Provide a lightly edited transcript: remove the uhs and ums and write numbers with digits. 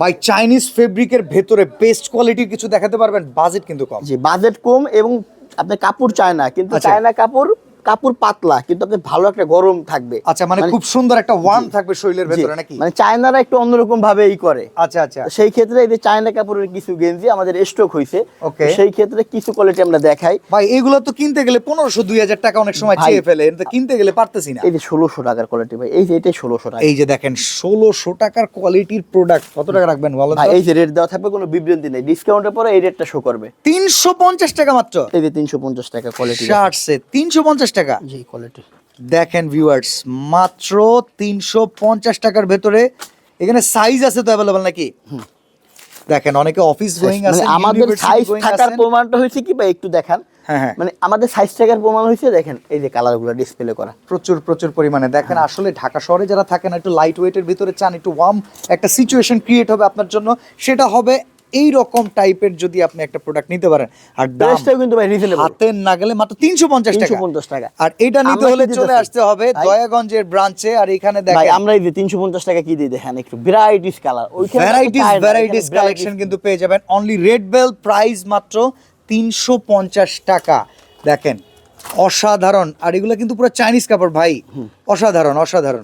ভাই চাইনিজ ফেব্রিকের ভেতরে বেস্ট কোয়ালিটির কিছু দেখাতে পারবেন? বাজেট কিন্তু কম। জি, বাজেট কম এবং আপনি কাপড় চায়না, কিন্তু আচ্ছা। চায়না কাপড় পাতলা, কিন্তু আপনি ভালো একটা গরম থাকবে। আচ্ছা, মানে খুব সুন্দর একটা ওয়ার্ম থাকবে শরীরের ভেতরে নাকি? মানে চায়নারা একটু অন্যরকম ভাবে করে। আচ্ছা আচ্ছা। তো সেই ক্ষেত্রে এই যে চায়না কাপড়ের কিছু গেঞ্জি আমাদের স্টক হইছে। Okay. সেই ক্ষেত্রে কিছু কোয়ালিটি আমরা দেখাই। ভাই এগুলো তো কিনতে গেলে 1500-2000 টাকা অনেক সময় ভাই, চেয়ে ফেলে, এটা কিনতে গেলে পারতেছি না। এই যে 1600 টাকার কোয়ালিটি ভাই, এই যে এটাই 1600 টাকা। এই যে দেখেন 1600 টাকার কোয়ালিটির প্রোডাক্ট, কত টাকা রাখবেন বলেন ভাই তো? এই যে রেট দেওয়া থাকবে, কোনো বিভ্রান্তি নেই, ডিসকাউন্টের পরে এই রেটটা শো করবে। 350 টাকা মাত্র। এই যে 350 টাকা কোয়ালিটি। শার্টসে 350 টাকা। জি, কোয়ালিটি দেখেন ভিউয়ার্স, মাত্র 350 টাকার ভেতরে। এখানে সাইজ আছে তো অ্যাভেলেবল নাকি? দেখেন অনেকে অফিস গোয়িং মানে আছে, আমাদের সাইজ থাকার প্রমাণটা হয়েছে কি ভাই, একটু দেখান। হ্যাঁ হ্যাঁ, মানে আমাদের সাইজ থাকার প্রমাণ হয়েছে, দেখেন এই যে কালারগুলো ডিসপ্লে করা। প্রচুর প্রচুর পরিমাণে দেখেন। আসলে ঢাকা শহরে যারা থাকেন একটু লাইট ওয়েটের ভিতরে চান, একটু ওয়ার্ম একটা সিচুয়েশন ক্রিয়েট হবে আপনার জন্য, সেটা হবে এই রকম টাইপের যদি আপনি একটা প্রোডাক্ট নিতে পারেন। আর দাম প্রাইসটাও কিন্তু ভাই রিজনেবল, হাতে না গেলে মাত্র 350 টাকা। 350 টাকা। আর এটা নিতে আমরা হলে কি চলে দিতেছি? আসতে হবে ভাই, দয়াগঞ্জের ব্রাঞ্চে। আর এখানে ভাই দেখেন আমরা এই যে 350 টাকা কি দিই দেখেন, একটু ভ্যারাইটিস কালার, ভ্যারাইটিস কালেকশন কিন্তু পেয়ে যাবেন। অনলি রেড বেল, প্রাইস মাত্র 350 টাকা। দেখেন অসাধারণ। আর এগুলো কিন্তু পুরো চাইনিজ কাপড় ভাই, অসাধারণ অসাধারণ।